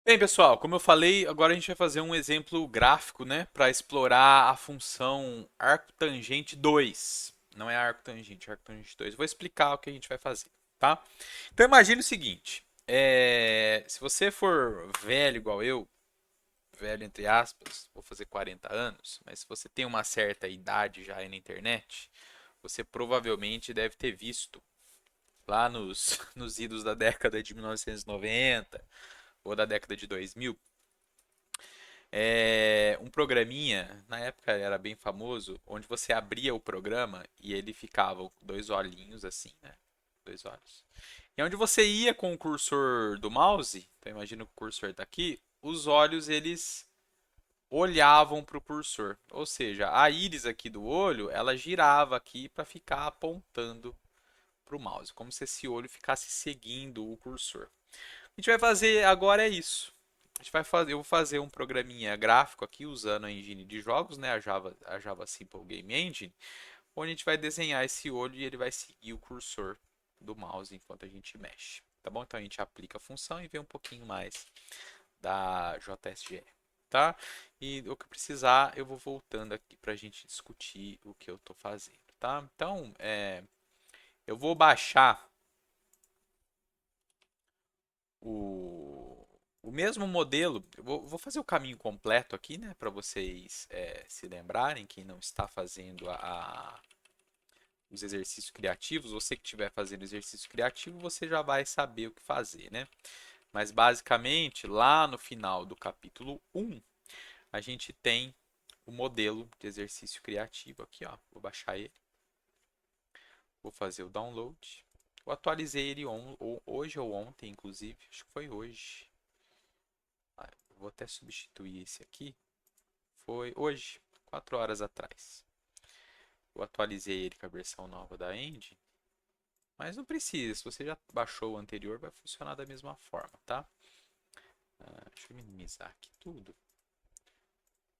Bem, pessoal, como eu falei, agora a gente vai fazer um exemplo gráfico, né, para explorar a função arcotangente 2. Não é arcotangente, é arcotangente 2. Vou explicar o que a gente vai fazer, tá? Então imagine o seguinte, se você for velho igual eu, velho entre aspas, vou fazer 40 anos, mas se você tem uma certa idade já aí na internet, você provavelmente deve ter visto lá nos idos da década de 1990 ou da década de 2000, um programinha, na época era bem famoso, onde você abria o programa e ele ficava com dois olhinhos assim, né? Dois olhos. E onde você ia com o cursor do mouse, então imagina que o cursor está aqui, os olhos eles olhavam para o cursor. Ou seja, a íris aqui do olho, ela girava aqui para ficar apontando para o mouse, como se esse olho ficasse seguindo o cursor. O que a gente vai fazer agora é isso. Eu vou fazer um programinha gráfico aqui usando a engine de jogos, né, a Java Simple Game Engine, onde a gente vai desenhar esse olho e ele vai seguir o cursor do mouse enquanto a gente mexe. Tá bom? Então a gente aplica a função e vê um pouquinho mais da JSGE, tá? E o que precisar, eu vou voltando aqui para a gente discutir o que eu estou fazendo, tá? Então, eu vou baixar o, o mesmo modelo. Eu vou fazer o caminho completo aqui, né, para vocês se lembrarem, quem não está fazendo os exercícios criativos. Você que estiver fazendo exercício criativo, você já vai saber o que fazer, né? Mas basicamente, lá no final do capítulo 1, a gente tem o modelo de exercício criativo aqui, ó. Vou baixar ele, vou fazer o download. Eu atualizei ele hoje ou ontem, inclusive, acho que foi hoje. Vou até substituir esse aqui. Foi hoje, 4 horas atrás. Eu atualizei ele com a versão nova da Engine, mas não precisa. Se você já baixou o anterior, vai funcionar da mesma forma, tá? Deixa eu minimizar aqui tudo.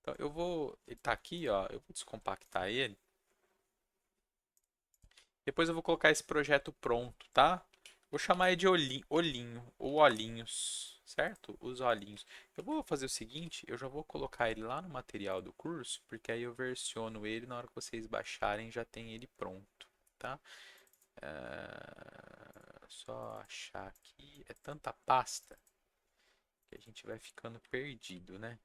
Então eu vou, ele tá aqui, ó. Eu vou descompactar ele. Depois eu vou colocar esse projeto pronto, tá? Vou chamar ele de olhinho ou olhinhos, certo? Os olhinhos. Eu vou fazer o seguinte, eu já vou colocar ele lá no material do curso, porque aí eu versiono ele na hora que vocês baixarem já tem ele pronto, tá? Só achar aqui, é tanta pasta que a gente vai ficando perdido, né?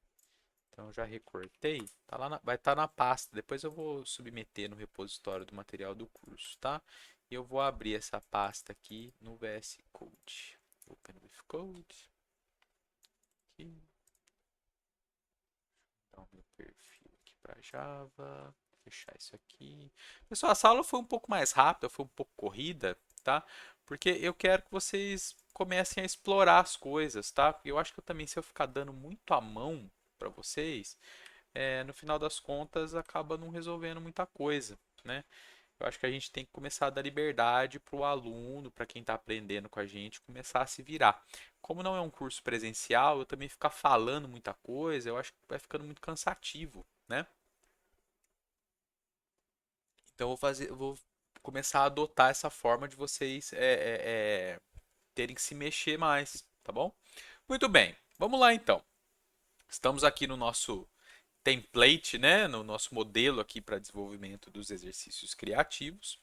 Então já recortei, tá lá vai estar na pasta. Depois eu vou submeter no repositório do material do curso, tá? E eu vou abrir essa pasta aqui no VS Code. Open with Code. Aqui. Então meu perfil aqui para Java. Fechar isso aqui. Pessoal, essa aula foi um pouco mais rápida, foi um pouco corrida, tá? Porque eu quero que vocês comecem a explorar as coisas, tá? Eu acho que eu também, se eu ficar dando muito a mão para vocês, no final das contas acaba não resolvendo muita coisa, né? Eu acho que a gente tem que começar a dar liberdade para o aluno, para quem está aprendendo com a gente, começar a se virar. Como não é um curso presencial, eu também ficar falando muita coisa, eu acho que vai ficando muito cansativo, né? Então eu vou começar a adotar essa forma de vocês terem que se mexer mais, tá bom? Muito bem, vamos lá então. Estamos aqui no nosso template, né, no nosso modelo aqui para desenvolvimento dos exercícios criativos.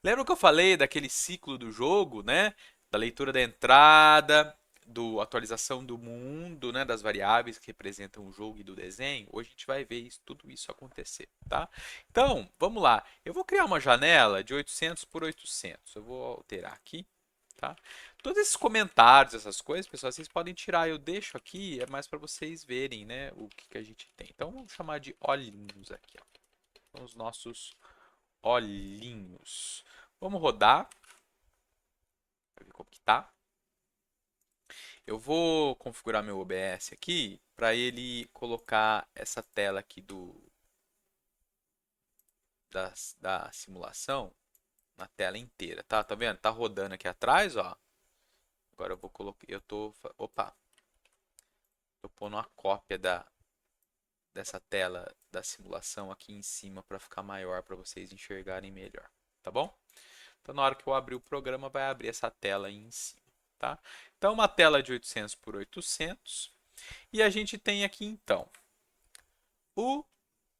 Lembra que eu falei daquele ciclo do jogo, né, da leitura da entrada, do atualização do mundo, né, das variáveis que representam o jogo e do desenho? Hoje a gente vai ver tudo isso acontecer, tá? Então, vamos lá. Eu vou criar uma janela de 800 por 800. Eu vou alterar aqui, tá? Todos esses comentários, essas coisas, pessoal, vocês podem tirar. Eu deixo aqui, é mais para vocês verem, né, o que a gente tem. Então, vamos chamar de olhinhos aqui, ó. São os nossos olhinhos. Vamos rodar, para ver como que tá. Eu vou configurar meu OBS aqui para ele colocar essa tela aqui da simulação na tela inteira, tá? Tá vendo? Tá rodando aqui atrás, ó. Agora eu vou colocar, opa, tô pondo uma cópia dessa tela da simulação aqui em cima para ficar maior para vocês enxergarem melhor, tá bom? Então na hora que eu abrir o programa vai abrir essa tela aí em cima, tá? Então uma tela de 800 por 800, E a gente tem aqui, então, o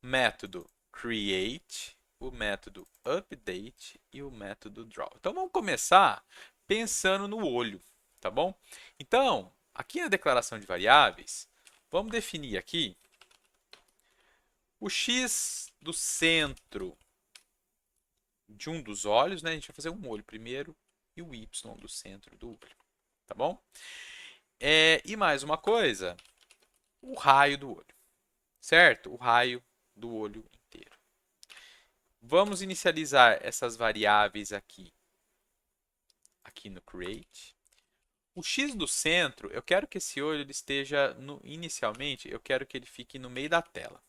método create, o método update e o método draw. Então vamos começar pensando no olho, tá bom? Então, aqui na declaração de variáveis, vamos definir aqui o x do centro de um dos olhos, né? A gente vai fazer um olho primeiro e o y do centro do olho, tá bom? E mais uma coisa, o raio do olho, certo? O raio do olho inteiro. Vamos inicializar essas variáveis aqui no create. O x do centro, eu quero que esse olho ele esteja inicialmente, eu quero que ele fique no meio da tela.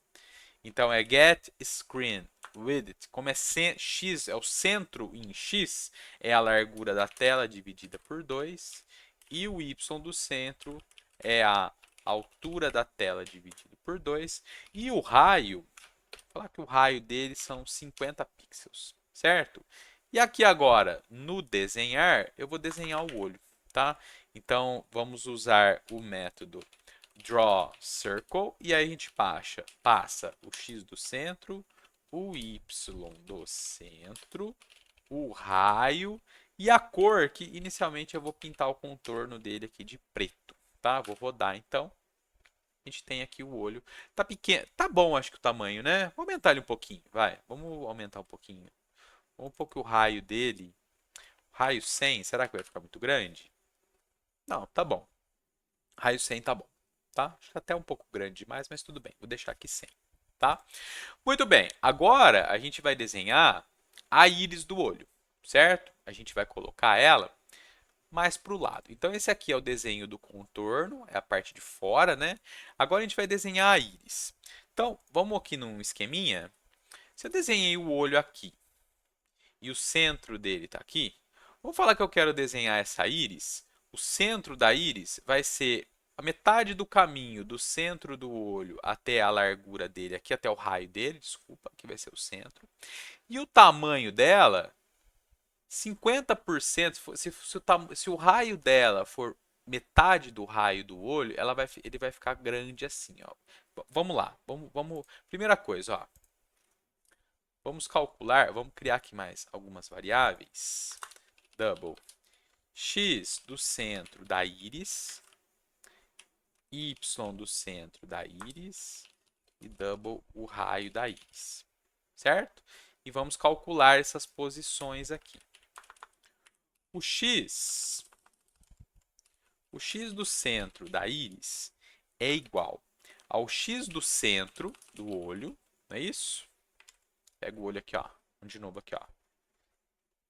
Então é get screen width, como é x é o centro em x, é a largura da tela dividida por 2, e o y do centro é a altura da tela dividido por 2, e o raio, vou falar que o raio dele são 50 pixels, certo? E aqui agora, no desenhar, eu vou desenhar o olho, tá? Então, vamos usar o método draw circle e aí a gente passa o x do centro, o y do centro, o raio e a cor que inicialmente eu vou pintar o contorno dele aqui de preto, tá? Vou rodar então. A gente tem aqui o olho. Tá pequeno, tá bom acho que o tamanho, né? Vou aumentar ele um pouquinho, vai. Vamos aumentar um pouquinho. Vamos pôr que o raio dele, raio 100, será que vai ficar muito grande? Não, tá bom. Raio 100 tá bom, tá? Acho que até um pouco grande demais, mas tudo bem. Vou deixar aqui 100, tá? Muito bem. Agora a gente vai desenhar a íris do olho, certo? A gente vai colocar ela mais para o lado. Então esse aqui é o desenho do contorno, é a parte de fora, né? Agora a gente vai desenhar a íris. Então, vamos aqui num esqueminha. Se eu desenhei o olho aqui e o centro dele está aqui, vamos falar que eu quero desenhar essa íris. O centro da íris vai ser a metade do caminho do centro do olho até a largura dele, aqui até o raio dele, desculpa, aqui vai ser o centro. E o tamanho dela, 50%, se o raio dela for metade do raio do olho, ele vai ficar grande assim, ó. Vamos lá, vamos. Primeira coisa, ó. Vamos calcular, vamos criar aqui mais algumas variáveis. Double x do centro da íris, y do centro da íris e double o raio da íris, certo? E vamos calcular essas posições aqui. O x do centro da íris é igual ao x do centro do olho, não é isso? Pega o olho aqui, ó. De novo aqui, ó.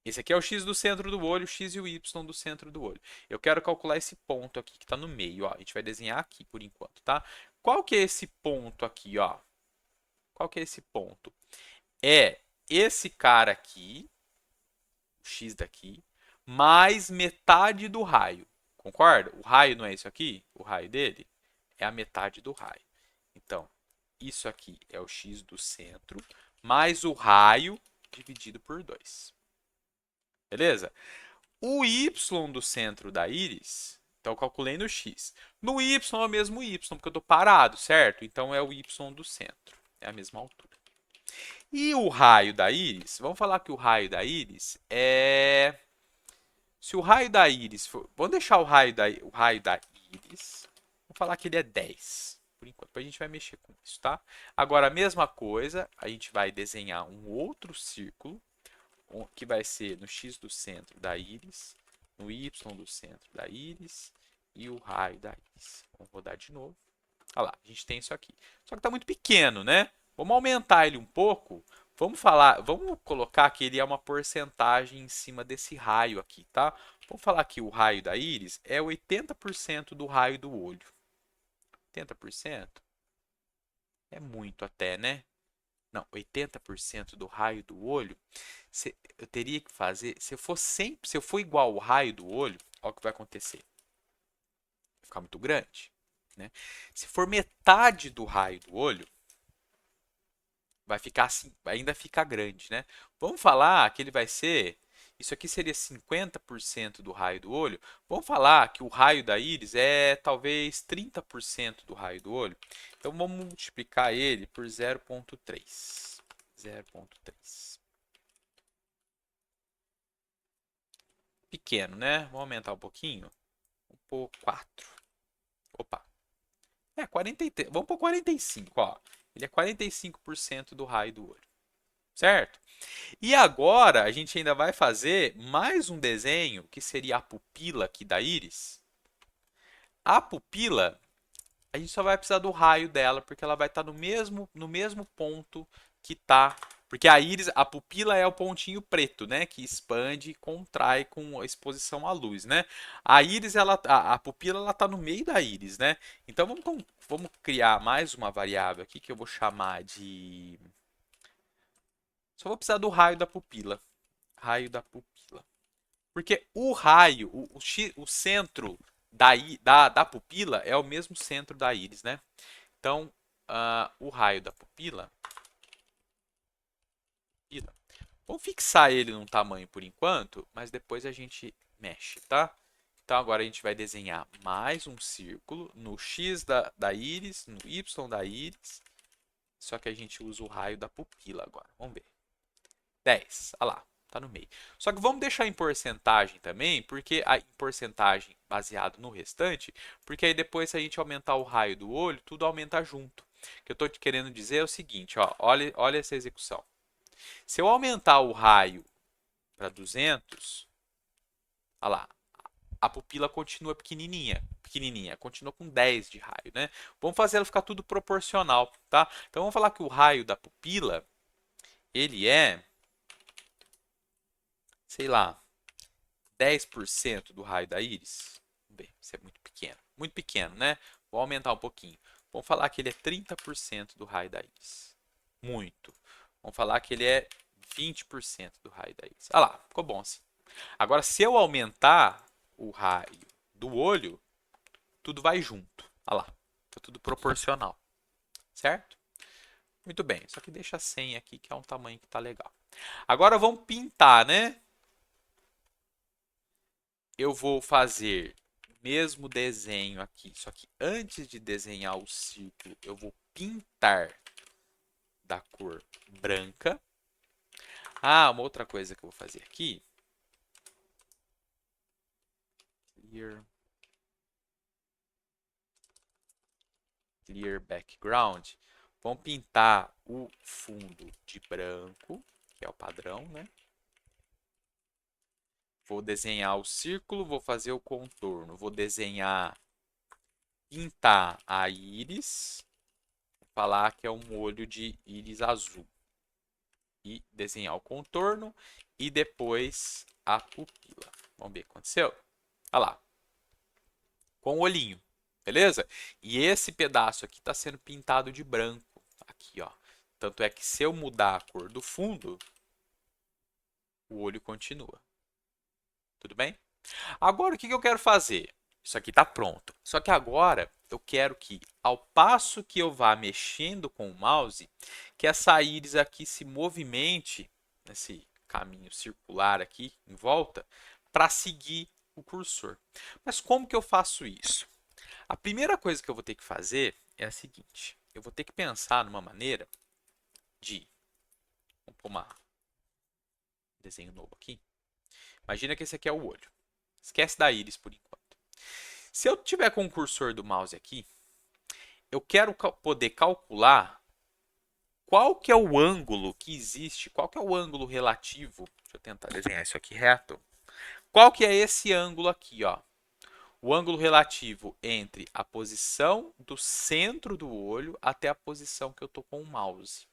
Esse aqui é o x do centro do olho, o x e o y do centro do olho. Eu quero calcular esse ponto aqui que está no meio, ó. A gente vai desenhar aqui por enquanto, tá? Qual que é esse ponto aqui, ó? Qual que é esse ponto? É esse cara aqui, o x daqui, mais metade do raio. Concorda? O raio não é isso aqui? O raio dele é a metade do raio. Então, isso aqui é o x do centro, mais o raio dividido por 2. Beleza? O y do centro da íris, então eu calculei no x. No y é o mesmo y, porque eu estou parado, certo? Então é o y do centro, é a mesma altura. E o raio da íris, vamos falar que o raio da íris é... Se o raio da íris for... Vamos deixar o raio da íris, vamos falar que ele é 10, por enquanto. Depois a gente vai mexer com isso, tá? Agora, a mesma coisa, a gente vai desenhar um outro círculo, que vai ser no x do centro da íris, no y do centro da íris e o raio da íris. Vamos rodar de novo. Olha lá, a gente tem isso aqui. Só que está muito pequeno, né? Vamos aumentar ele um pouco. Vamos colocar que ele é uma porcentagem em cima desse raio aqui, tá? Vamos falar que o raio da íris é 80% do raio do olho. 80%? É muito até, né? Não, 80% do raio do olho, eu teria que fazer, se eu for igual ao raio do olho, olha o que vai acontecer. Vai ficar muito grande, né? Se for metade do raio do olho, vai ficar assim, ainda fica grande, né? Vamos falar que ele vai ser Isso aqui seria 50% do raio do olho. Vamos falar que o raio da íris é talvez 30% do raio do olho. Então vamos multiplicar ele por 0,3. 0,3. Pequeno, né? Vamos aumentar um pouquinho. Vamos pôr 4. Opa. 43. Vamos pôr 45, ó. Ele é 45% do raio do olho. Certo? E agora a gente ainda vai fazer mais um desenho, que seria a pupila aqui da íris. A pupila, a gente só vai precisar do raio dela, porque ela vai estar no mesmo ponto que está. Porque a íris, a pupila é o pontinho preto, né? Que expande e contrai com a exposição à luz, né? A íris, a pupila, ela está no meio da íris, né? Então vamos criar mais uma variável aqui que eu vou chamar de. Só vou precisar do raio da pupila. Raio da pupila. Porque o raio, o centro da pupila é o mesmo centro da íris, né? Então, o raio da pupila, vamos fixar ele num tamanho por enquanto, mas depois a gente mexe, tá? Então, agora a gente vai desenhar mais um círculo no X da íris, no Y da íris, só que a gente usa o raio da pupila agora. Vamos ver. 10, olha lá, tá no meio. Só que vamos deixar em porcentagem também, porque em porcentagem baseado no restante, porque aí depois se a gente aumentar o raio do olho, tudo aumenta junto. O que eu estou te querendo dizer é o seguinte, ó, olha essa execução. Se eu aumentar o raio para 200, olha lá, a pupila continua pequenininha, continua com 10 de raio, né? Vamos fazer ela ficar tudo proporcional, tá? Então vamos falar que o raio da pupila, ele é, sei lá, 10% do raio da íris. Bem, isso é muito pequeno, né? Vou aumentar um pouquinho. Vamos falar que ele é 30% do raio da íris. Muito. Vamos falar que ele é 20% do raio da íris. Ah lá, ficou bom assim. Agora, se eu aumentar o raio do olho, tudo vai junto. Ah lá, tá tudo proporcional. Certo? Muito bem, só que deixa 100 aqui, que é um tamanho que tá legal. Agora vamos pintar, né? Eu vou fazer o mesmo desenho aqui, só que antes de desenhar o círculo, eu vou pintar da cor branca. Ah, uma outra coisa que eu vou fazer aqui. Clear background. Vamos pintar o fundo de branco, que é o padrão, né? Vou desenhar o círculo, vou fazer o contorno, vou pintar a íris, vou falar que é um olho de íris azul. E desenhar o contorno e depois a pupila. Vamos ver o que aconteceu. Olha lá. Com o olhinho. Beleza? E esse pedaço aqui está sendo pintado de branco. Aqui, ó. Tanto é que se eu mudar a cor do fundo, o olho continua. Tudo bem? Agora, o que eu quero fazer? Isso aqui está pronto. Só que agora eu quero que, ao passo que eu vá mexendo com o mouse, que essa íris aqui se movimente nesse caminho circular aqui em volta para seguir o cursor. Mas como que eu faço isso? A primeira coisa que eu vou ter que fazer é a seguinte. Eu vou ter que pensar numa maneira de... Vamos pôr um desenho novo aqui. Imagina que esse aqui é o olho. Esquece da íris por enquanto. Se eu tiver com o cursor do mouse aqui, eu quero poder calcular qual que é o ângulo que existe, qual que é o ângulo relativo. Deixa eu tentar desenhar isso aqui reto. Qual que é esse ângulo aqui, ó? O ângulo relativo entre a posição do centro do olho até a posição que eu estou com o mouse.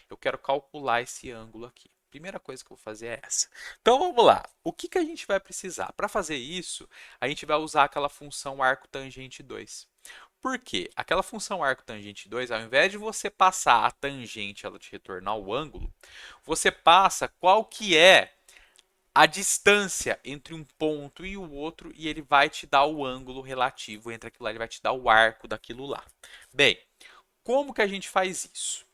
Eu quero calcular esse ângulo aqui. Primeira coisa que eu vou fazer é essa. Então vamos lá. O que a gente vai precisar? Para fazer isso, a gente vai usar aquela função arco tangente 2. Por quê? Aquela função arco tangente 2, ao invés de você passar a tangente ela te retornar o ângulo, você passa qual que é a distância entre um ponto e o outro e ele vai te dar o ângulo relativo entre aquilo lá, ele vai te dar o arco daquilo lá. Bem, como que a gente faz isso?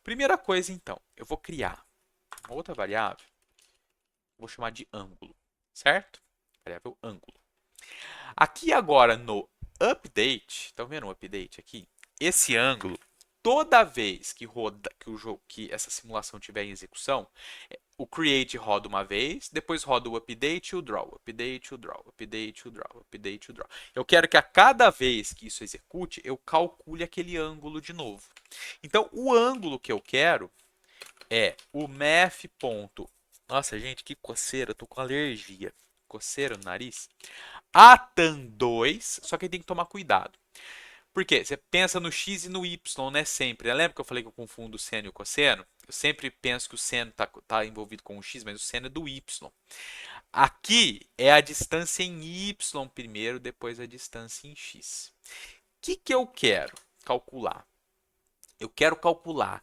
Primeira coisa, então, eu vou criar uma outra variável, vou chamar de ângulo, certo? Variável ângulo. Aqui agora no update, estão vendo o update aqui? Esse ângulo, toda vez que roda, que essa simulação estiver em execução, o create roda uma vez, depois roda o update e o draw, update, o draw, update, o draw, update, o draw. Eu quero que a cada vez que isso execute, eu calcule aquele ângulo de novo. Então, o ângulo que eu quero é o math. Nossa, gente, que coceira, eu tô com alergia. Coceira no nariz. Atan2, só que tem que tomar cuidado. Por quê? Você pensa no x e no y, né? Sempre. Lembra que eu falei que eu confundo o seno e o cosseno? Eu sempre penso que o seno está envolvido com o x, mas o seno é do y. Aqui é a distância em y primeiro, depois a distância em x. O que eu quero calcular? Eu quero calcular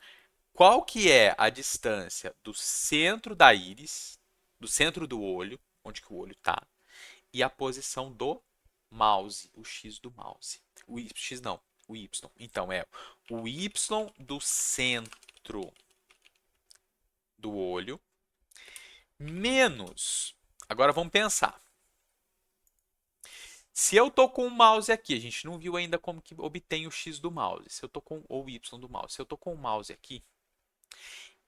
qual que é a distância do centro da íris, do centro do olho, onde que o olho está, e a posição do mouse, o x do mouse. O x não, o y. Então é o y do centro do olho menos. Agora vamos pensar. Se eu tô com o mouse aqui, a gente não viu ainda como que obtém o x do mouse. Se eu tô com o y do mouse, se eu tô com o mouse aqui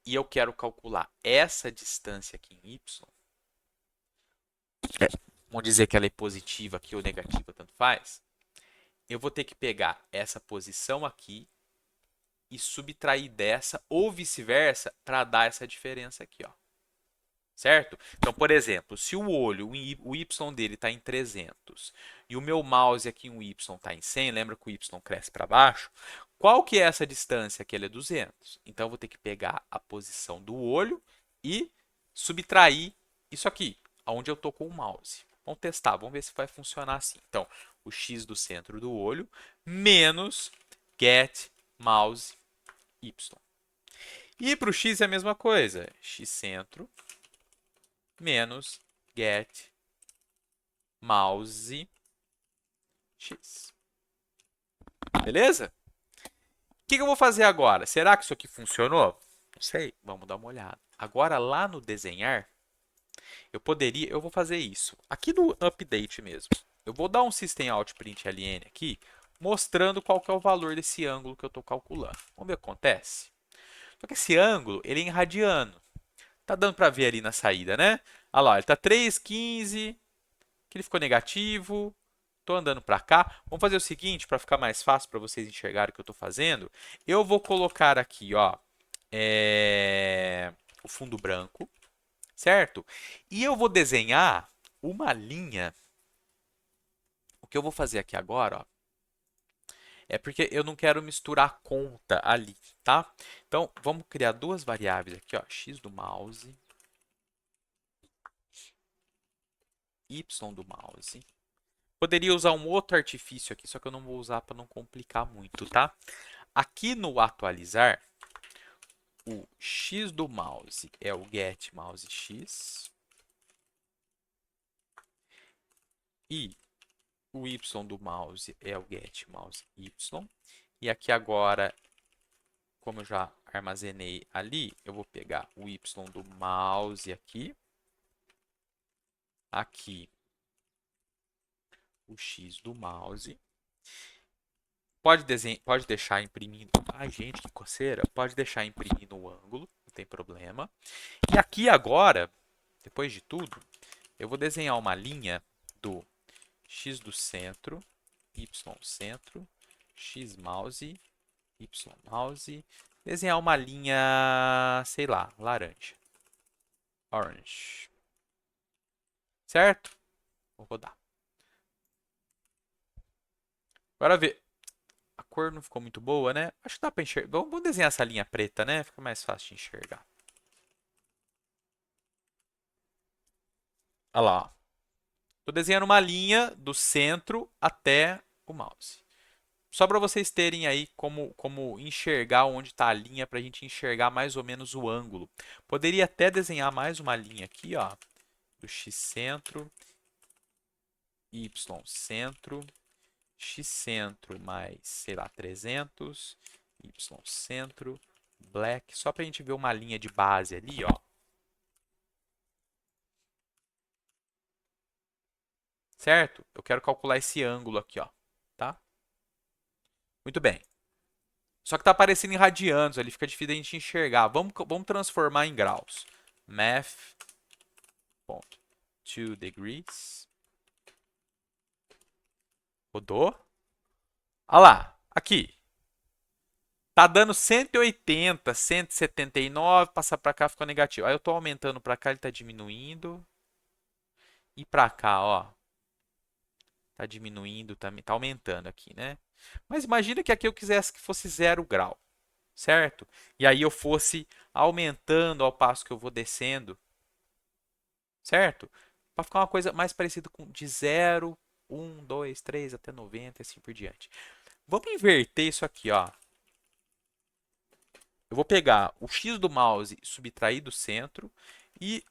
e eu quero calcular essa distância aqui em y, vamos dizer que ela é positiva aqui ou negativa, tanto faz. Eu vou ter que pegar essa posição aqui e subtrair dessa ou vice-versa para dar essa diferença aqui, ó. Certo? Então, por exemplo, se o olho, o y dele está em 300 e o meu mouse aqui, o y está em 100, lembra que o y cresce para baixo? Qual que é essa distância aqui? Ele é 200. Então, eu vou ter que pegar a posição do olho e subtrair isso aqui, onde eu estou com o mouse. Vamos testar, vamos ver se vai funcionar assim. Então, o x do centro do olho menos get mouse y. E para o x é a mesma coisa. X centro menos get mouse x. Beleza? O que eu vou fazer agora? Será que isso aqui funcionou? Não sei. Vamos dar uma olhada. Agora lá no desenhar, eu vou fazer isso. Aqui no update mesmo. Eu vou dar um systemout.println aqui, mostrando qual que é o valor desse ângulo que eu estou calculando. Vamos ver o que acontece? Só que esse ângulo, ele é em radiano. Tá dando para ver ali na saída, né? Olha lá, ele tá 3,15, que ele ficou negativo. Estou andando para cá. Vamos fazer o seguinte, para ficar mais fácil para vocês enxergarem o que eu estou fazendo. Eu vou colocar aqui, ó, o fundo branco, certo? E eu vou desenhar uma linha. O que eu vou fazer aqui agora, ó, é porque eu não quero misturar conta ali, tá? Então, vamos criar duas variáveis aqui, ó, x do mouse, y do mouse. Poderia usar um outro artifício aqui, só que eu não vou usar para não complicar muito, tá? Aqui no atualizar, o x do mouse é o get mouse x e o y do mouse é o get mouse y. E aqui agora, como eu já armazenei ali, eu vou pegar o y do mouse aqui, aqui o x do mouse. Pode deixar imprimindo. Ai, gente, que coceira. Pode deixar imprimindo o ângulo, não tem problema. E aqui agora, depois de tudo, eu vou desenhar uma linha do x do centro, y centro, x mouse, y mouse. Desenhar uma linha, sei lá, laranja. Orange. Certo? Vou rodar. Agora ver. A cor não ficou muito boa, né? Acho que dá pra enxergar. Vamos desenhar essa linha preta, né? Fica mais fácil de enxergar. Olha lá. Estou desenhando uma linha do centro até o mouse. Só para vocês terem aí como enxergar onde está a linha, para a gente enxergar mais ou menos o ângulo. Poderia até desenhar mais uma linha aqui, ó, do x centro, y centro, x centro mais, sei lá, 300, y centro, black, só para a gente ver uma linha de base ali, ó. certo? Eu quero calcular esse ângulo aqui, ó, tá? Muito bem. Só que tá aparecendo em radianos, ali fica difícil a gente enxergar. Vamos transformar em graus. Math.2 degrees. Rodou. Olha lá, aqui. Tá dando 180, 179, passar para cá ficou negativo. Aí eu tô aumentando para cá, ele tá diminuindo. E para cá, ó, tá diminuindo também, tá aumentando aqui, né? Mas imagina que aqui eu quisesse que fosse 0 grau, certo? E aí eu fosse aumentando ao passo que eu vou descendo, certo? Para ficar uma coisa mais parecida com de 0, 1, 2, 3 até 90 e assim por diante. Vamos inverter isso aqui, ó. Eu vou pegar o X do mouse e subtrair do centro e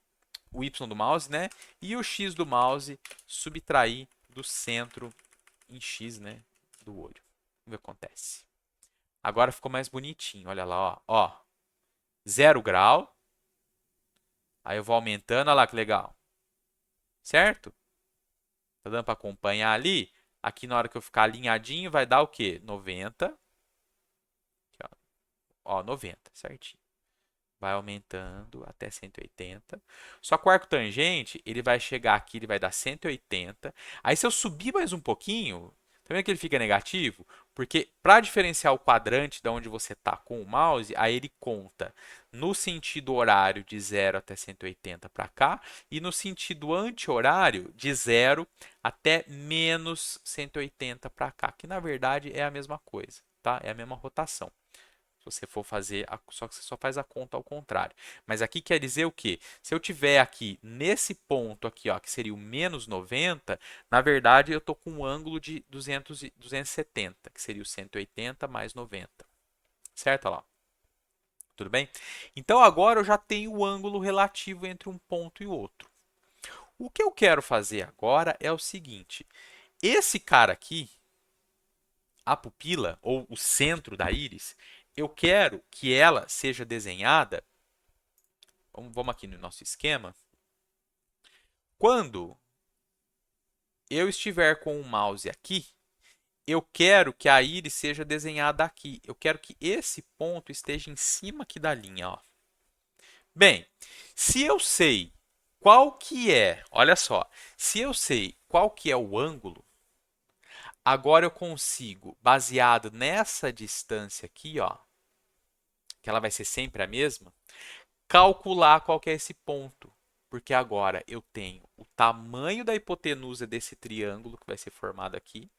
o Y do mouse, né? E o X do mouse subtrair do centro em X, né? Do olho. Vamos ver o que acontece. Agora ficou mais bonitinho. Olha lá, ó. Ó, 0 grau. Aí eu vou aumentando. Olha lá que legal. Certo? Tá dando para acompanhar ali? Aqui na hora que eu ficar alinhadinho vai dar o quê? 90. Aqui, ó, 90, certinho. Vai aumentando até 180. Só que o arco tangente, ele vai chegar aqui, ele vai dar 180. Aí se eu subir mais um pouquinho, tá vendo que ele fica negativo? Porque para diferenciar o quadrante de onde você está com o mouse, aí ele conta no sentido horário de 0 até 180 para cá e no sentido anti-horário de 0 até menos 180 para cá, que na verdade é a mesma coisa, tá? É a mesma rotação. Se você for fazer, só que você só faz a conta ao contrário. Mas aqui quer dizer o quê? Se eu tiver aqui nesse ponto aqui, ó, que seria o menos 90, na verdade eu estou com um ângulo de 270, que seria o 180 mais 90. Certo? Olha lá. Tudo bem? Então agora eu já tenho o ângulo relativo entre um ponto e outro. O que eu quero fazer agora é o seguinte. Esse cara aqui, a pupila, ou o centro da íris, eu quero que ela seja desenhada. Vamos aqui no nosso esquema. Quando eu estiver com o mouse aqui, eu quero que a íris seja desenhada aqui. Eu quero que esse ponto esteja em cima aqui da linha. Ó. Bem, se eu sei qual que é, olha só, se eu sei qual que é o ângulo, agora eu consigo, baseado nessa distância aqui, ó, que ela vai ser sempre a mesma, calcular qual que é esse ponto. Porque agora eu tenho o tamanho da hipotenusa desse triângulo que vai ser formado aqui.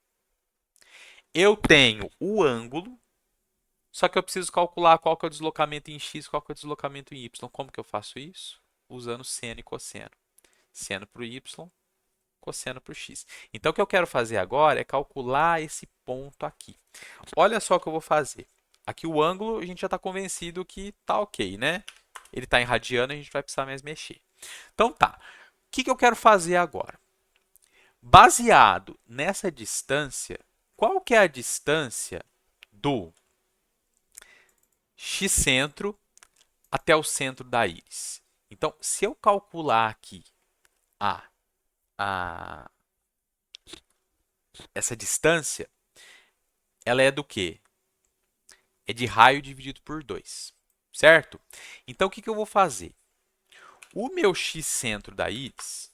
Eu tenho o ângulo, só que eu preciso calcular qual que é o deslocamento em x, qual que é o deslocamento em y. Como que eu faço isso? Usando seno e cosseno. Seno para o y, cosseno para o x. Então, o que eu quero fazer agora é calcular esse ponto aqui. Olha só o que eu vou fazer. Aqui o ângulo, a gente já está convencido que está ok, né? Ele está em radiano, a gente vai precisar mais mexer. Então tá, o que eu quero fazer agora? Baseado nessa distância, qual que é a distância do x-centro até o centro da íris? Então, se eu calcular aqui a, a, essa distância, ela é do quê? É de raio dividido por 2, certo? Então, o que eu vou fazer? O meu x-centro da íris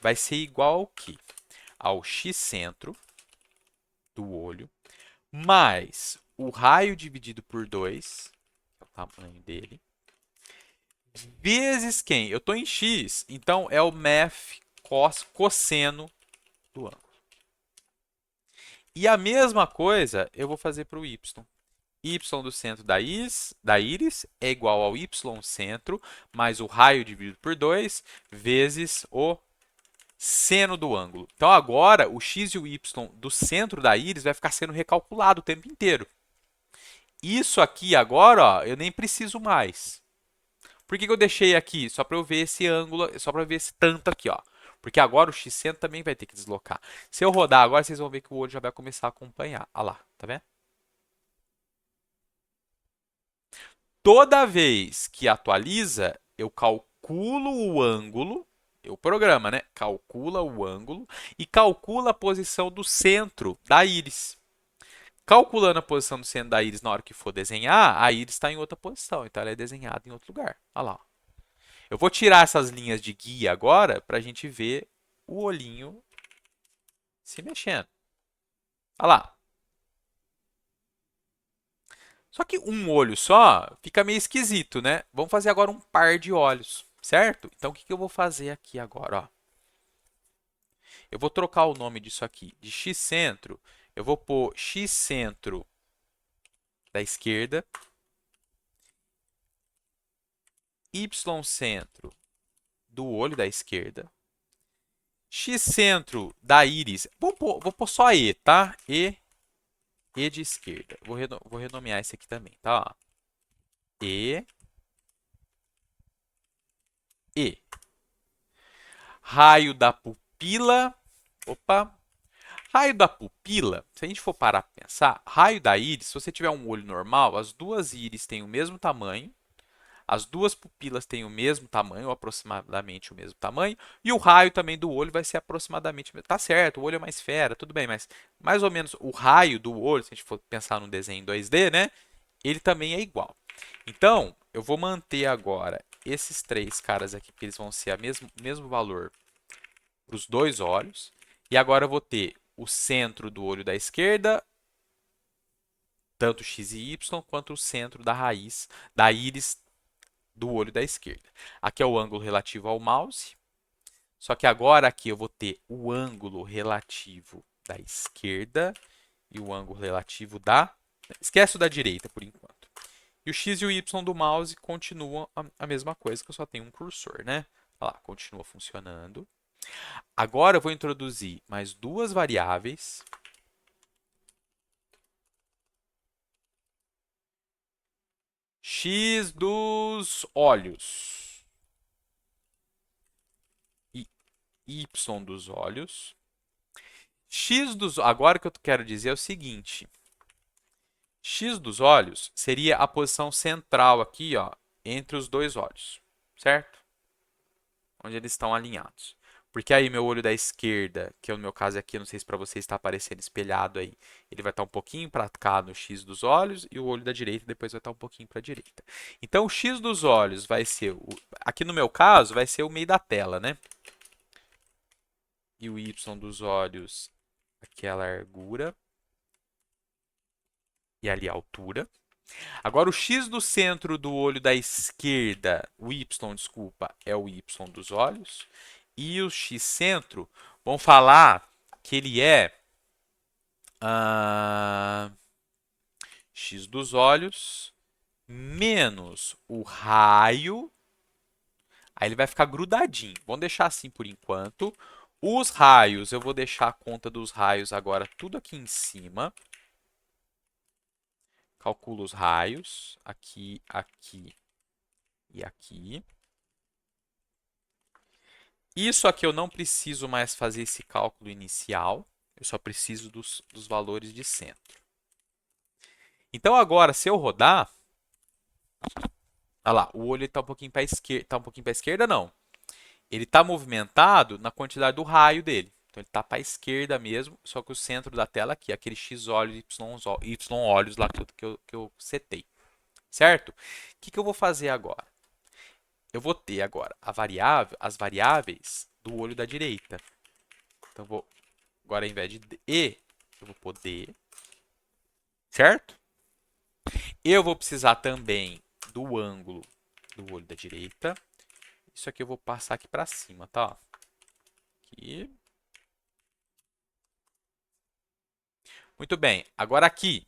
vai ser igual ao quê? Ao x-centro do olho, mais o raio dividido por 2, que é o tamanho dele, vezes quem? Eu estou em x, então é o math cosseno do ângulo. E a mesma coisa eu vou fazer para o y. Y do centro da íris é igual ao y centro mais o raio dividido por 2 vezes o seno do ângulo. Então agora o x e o y do centro da íris vai ficar sendo recalculado o tempo inteiro. Isso aqui agora, ó, eu nem preciso mais. Por que eu deixei aqui? Só para eu ver esse ângulo, só para ver esse tanto aqui, ó. Porque agora o x-centro também vai ter que deslocar. Se eu rodar agora, vocês vão ver que o olho já vai começar a acompanhar. Olha lá, tá vendo? Toda vez que atualiza, eu calculo o ângulo, O programa, né? Calcula o ângulo e calcula a posição do centro da íris. Calculando a posição do centro da íris na hora que for desenhar, a íris está em outra posição, então ela é desenhada em outro lugar. Olha lá. Eu vou tirar essas linhas de guia agora para a gente ver o olhinho se mexendo. Olha lá. Só que um olho só fica meio esquisito, né? Vamos fazer agora um par de olhos, certo? Então o que eu vou fazer aqui agora? Ó? Eu vou trocar o nome disso aqui de x-centro. Eu vou pôr x-centro da esquerda, y-centro do olho da esquerda, x-centro da íris. Vou pôr só E, tá? E de esquerda. Vou renomear esse aqui também, tá? E, E. Raio da pupila. Opa. Raio da pupila, se a gente for parar para pensar, raio da íris, se você tiver um olho normal, as duas íris têm o mesmo tamanho, as duas pupilas têm o mesmo tamanho, ou aproximadamente o mesmo tamanho, e o raio também do olho vai ser aproximadamente o mesmo. Tá certo, o olho é uma esfera, tudo bem, mas mais ou menos o raio do olho, se a gente for pensar num desenho em 2D, né? Ele também é igual. Então, eu vou manter agora esses três caras aqui, porque eles vão ser o mesmo valor para os dois olhos. E agora eu vou ter o centro do olho da esquerda, tanto x e y, quanto o centro da raiz da íris do olho da esquerda. Aqui é o ângulo relativo ao mouse. Só que agora aqui eu vou ter o ângulo relativo da esquerda e o ângulo relativo da... Esquece o da direita por enquanto. E o x e o y do mouse continuam a mesma coisa, que eu só tenho um cursor, né? Olha lá, continua funcionando. Agora eu vou introduzir mais duas variáveis. X dos olhos e Y dos olhos. Agora o que eu quero dizer é o seguinte. X dos olhos seria a posição central aqui, ó, entre os dois olhos, certo? Onde eles estão alinhados. Porque aí meu olho da esquerda, que é o meu caso aqui, eu não sei se para você está aparecendo espelhado aí, ele vai estar um pouquinho para cá no X dos olhos e o olho da direita depois vai estar um pouquinho para a direita. Então o X dos olhos vai ser, aqui no meu caso, vai ser o meio da tela, né? E o Y dos olhos, aqui é a largura e ali a altura. Agora o X do centro do olho da esquerda, o Y, desculpa, é o Y dos olhos. E o X centro, vamos falar que ele é X dos olhos menos o raio. Aí ele vai ficar grudadinho. Vamos deixar assim por enquanto. Os raios, eu vou deixar a conta dos raios agora tudo aqui em cima. Calculo os raios. Aqui, aqui e aqui. Isso aqui eu não preciso mais fazer esse cálculo inicial. Eu só preciso dos valores de centro. Então agora, se eu rodar, olha lá, o olho está um pouquinho para a esquerda, tá um pouquinho para a esquerda, não. Ele está movimentado na quantidade do raio dele. Então ele está para a esquerda mesmo, só que o centro da tela aqui, aquele X olhos, Y olhos lá que eu setei. Certo? O que eu vou fazer agora? Eu vou ter agora as variáveis do olho da direita. Então vou, agora ao invés de E, eu vou pôr D. Certo? Eu vou precisar também do ângulo do olho da direita. Isso aqui eu vou passar aqui para cima, tá? Aqui. Muito bem. Agora aqui.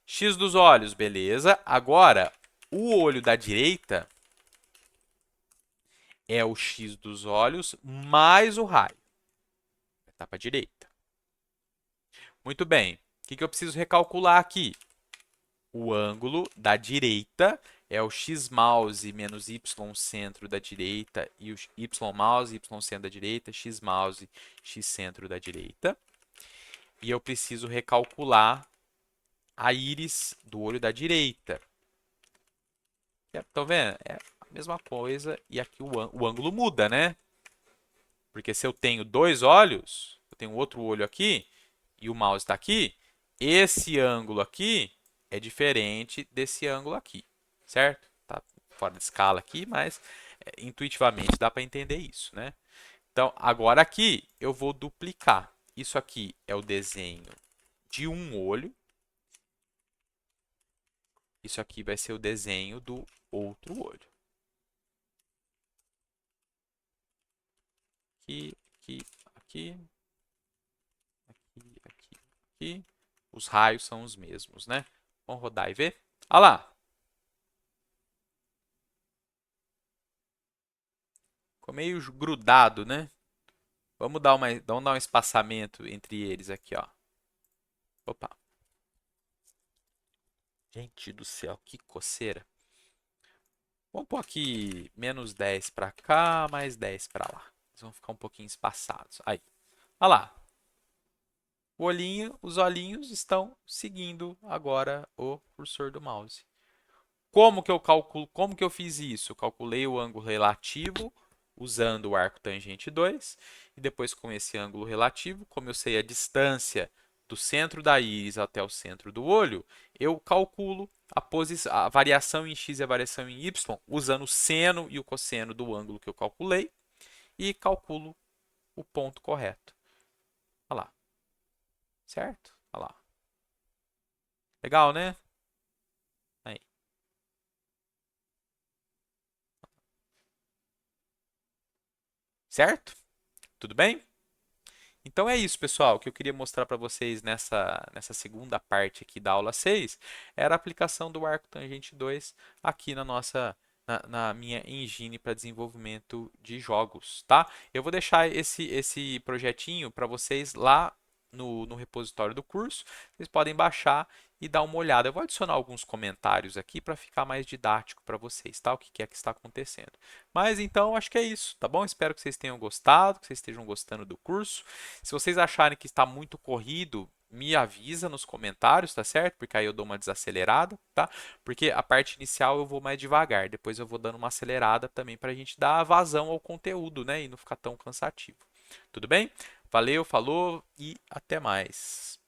X dos olhos, beleza. Agora, o olho da direita é o X dos olhos mais o raio. Vai estar para a direita. Muito bem. O que eu preciso recalcular aqui? O ângulo da direita é o x mouse menos y centro da direita e o y mouse, y centro da direita, x mouse, x centro da direita. E eu preciso recalcular a íris do olho da direita. Estão vendo? É a mesma coisa e aqui o ângulo muda, né? Porque se eu tenho dois olhos, eu tenho outro olho aqui e o mouse está aqui, esse ângulo aqui é diferente desse ângulo aqui, certo? Tá fora de escala aqui, mas intuitivamente dá para entender isso, né? Então, agora aqui eu vou duplicar. Isso aqui é o desenho de um olho. Isso aqui vai ser o desenho do outro olho. Aqui, aqui, aqui, aqui, aqui, aqui. Os raios são os mesmos, né? Vamos rodar e ver. Olha lá. Ficou meio grudado, né? Vamos dar um espaçamento entre eles aqui, ó. Opa. Gente do céu, que coceira. Vamos pôr aqui menos 10 para cá, mais 10 para lá. Eles vão ficar um pouquinho espaçados. Aí. Olha lá. O olhinho, os olhinhos estão seguindo agora o cursor do mouse. Como que eu calculo, como que eu fiz isso? Eu calculei o ângulo relativo usando o arco tangente 2 e depois com esse ângulo relativo, como eu sei a distância do centro da íris até o centro do olho, eu calculo a variação em x e a variação em y usando o seno e o cosseno do ângulo que eu calculei e calculo o ponto correto. Olha lá. Certo? Olha lá. Legal, né? Aí. Certo? Tudo bem? Então é isso, pessoal. O que eu queria mostrar para vocês nessa segunda parte aqui da aula 6 era a aplicação do arco tangente 2 aqui na minha engine para desenvolvimento de jogos, tá? Eu vou deixar esse projetinho para vocês lá no repositório do curso. Vocês podem baixar e dar uma olhada. Eu vou adicionar alguns comentários aqui para ficar mais didático para vocês, tá? O que é que está acontecendo. Mas então acho que é isso, tá bom? Espero que vocês tenham gostado, que vocês estejam gostando do curso. Se vocês acharem que está muito corrido, me avisa nos comentários, tá certo? Porque aí eu dou uma desacelerada, tá? Porque a parte inicial eu vou mais devagar, depois eu vou dando uma acelerada também para a gente dar vazão ao conteúdo, né? E não ficar tão cansativo. Tudo bem? Valeu, falou e até mais.